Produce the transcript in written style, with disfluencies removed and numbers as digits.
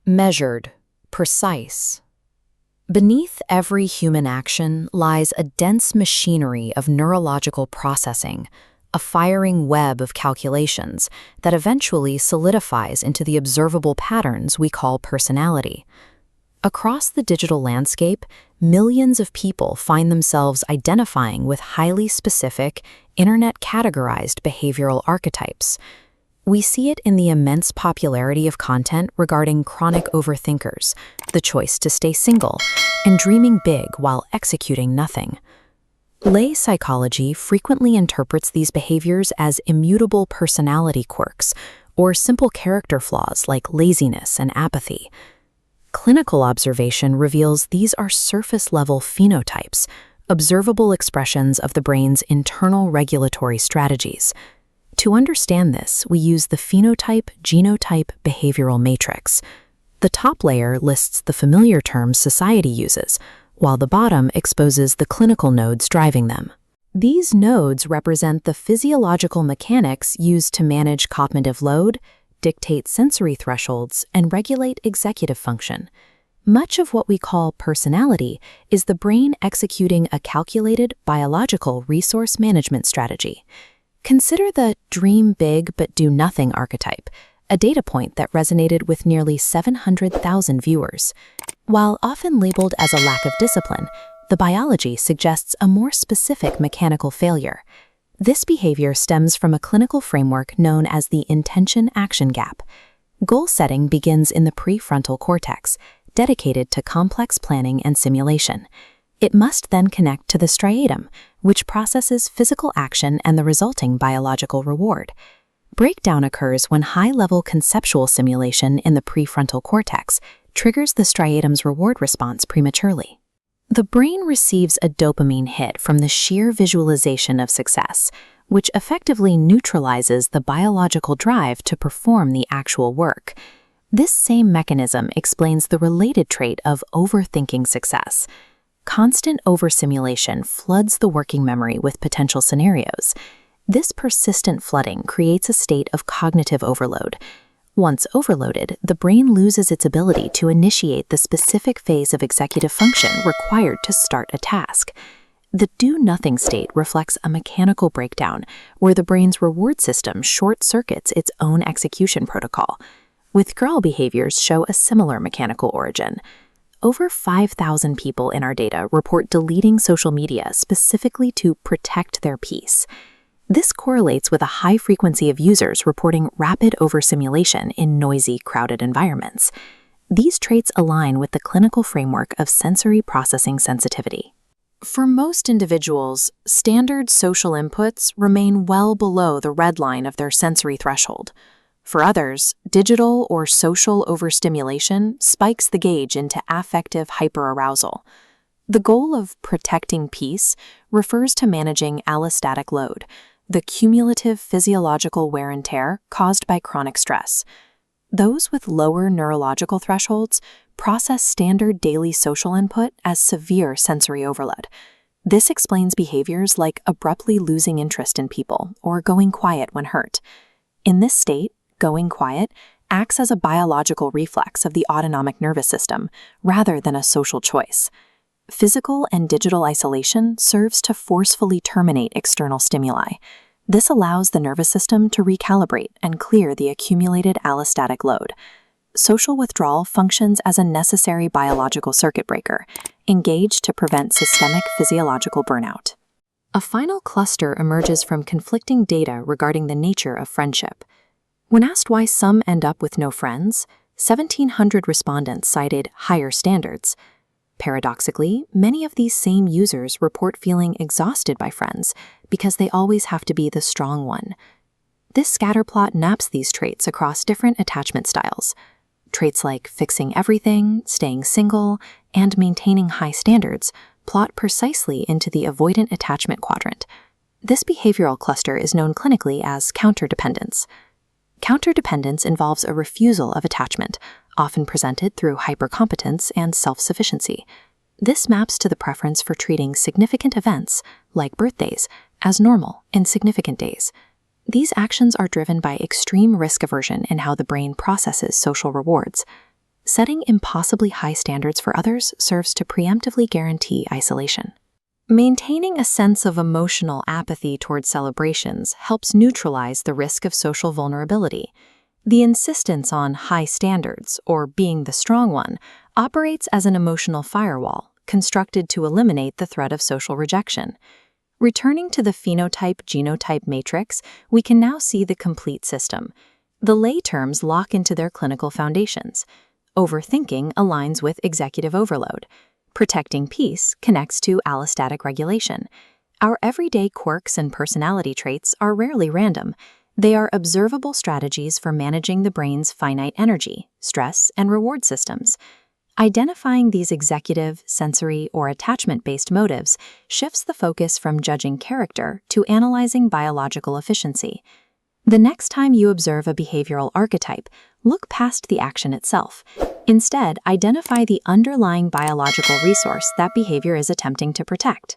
Measured, precise. Beneath every human action lies a dense machinery of neurological processing, a firing web of calculations that eventually solidifies into the observable patterns we call personality. Across the digital landscape, millions of people find themselves identifying with highly specific, internet-categorized behavioral archetypes. We see it in the immense popularity of content regarding chronic overthinkers, the choice to stay single, and dreaming big while executing nothing. Lay psychology frequently interprets these behaviors as immutable personality quirks or simple character flaws like laziness and apathy. Clinical observation reveals these are surface-level phenotypes, observable expressions of the brain's internal regulatory strategies. To understand this, we use the phenotype-genotype behavioral matrix. The top layer lists the familiar terms society uses, while the bottom exposes the clinical nodes driving them. These nodes represent the physiological mechanics used to manage cognitive load, dictate sensory thresholds, and regulate executive function. Much of what we call personality is the brain executing a calculated biological resource management strategy. Consider the dream big but do nothing archetype, a data point that resonated with nearly 700,000 viewers. While often labeled as a lack of discipline, the biology suggests a more specific mechanical failure. This behavior stems from a clinical framework known as the intention-action gap. Goal setting begins in the prefrontal cortex, dedicated to complex planning and simulation. It must then connect to the striatum, which processes physical action and the resulting biological reward. Breakdown occurs when high-level conceptual simulation in the prefrontal cortex triggers the striatum's reward response prematurely. The brain receives a dopamine hit from the sheer visualization of success, which effectively neutralizes the biological drive to perform the actual work. This same mechanism explains the related trait of overthinking success. Constant oversimulation floods the working memory with potential scenarios. This persistent flooding creates a state of cognitive overload. Once overloaded, the brain loses its ability to initiate the specific phase of executive function required to start a task. The do-nothing state reflects a mechanical breakdown where the brain's reward system short-circuits its own execution protocol. Withdrawal behaviors show a similar mechanical origin. Over 5,000 people in our data report deleting social media specifically to protect their peace. This correlates with a high frequency of users reporting rapid overstimulation in noisy, crowded environments. These traits align with the clinical framework of sensory processing sensitivity. For most individuals, standard social inputs remain well below the red line of their sensory threshold. For others, digital or social overstimulation spikes the gauge into affective hyperarousal. The goal of protecting peace refers to managing allostatic load, the cumulative physiological wear and tear caused by chronic stress. Those with lower neurological thresholds process standard daily social input as severe sensory overload. This explains behaviors like abruptly losing interest in people or going quiet when hurt. In this state, going quiet acts as a biological reflex of the autonomic nervous system rather than a social choice. Physical and digital isolation serves to forcefully terminate external stimuli. This allows the nervous system to recalibrate and clear the accumulated allostatic load. Social withdrawal functions as a necessary biological circuit breaker, engaged to prevent systemic physiological burnout. A final cluster emerges from conflicting data regarding the nature of friendship. When asked why some end up with no friends, 1,700 respondents cited higher standards. Paradoxically, many of these same users report feeling exhausted by friends because they always have to be the strong one. This scatterplot maps these traits across different attachment styles. Traits like fixing everything, staying single, and maintaining high standards plot precisely into the avoidant attachment quadrant. This behavioral cluster is known clinically as counterdependence. Counterdependence involves a refusal of attachment, often presented through hypercompetence and self-sufficiency. This maps to the preference for treating significant events, like birthdays, as normal in significant days. These actions are driven by extreme risk aversion in how the brain processes social rewards. Setting impossibly high standards for others serves to preemptively guarantee isolation. Maintaining a sense of emotional apathy toward celebrations helps neutralize the risk of social vulnerability. The insistence on high standards, or being the strong one, operates as an emotional firewall, constructed to eliminate the threat of social rejection. Returning to the phenotype-genotype matrix, we can now see the complete system. The lay terms lock into their clinical foundations. Overthinking aligns with executive overload. Protecting peace connects to allostatic regulation. Our everyday quirks and personality traits are rarely random. They are observable strategies for managing the brain's finite energy, stress, and reward systems. Identifying these executive, sensory, or attachment-based motives shifts the focus from judging character to analyzing biological efficiency. The next time you observe a behavioral archetype, look past the action itself. Instead, identify the underlying biological resource that behavior is attempting to protect.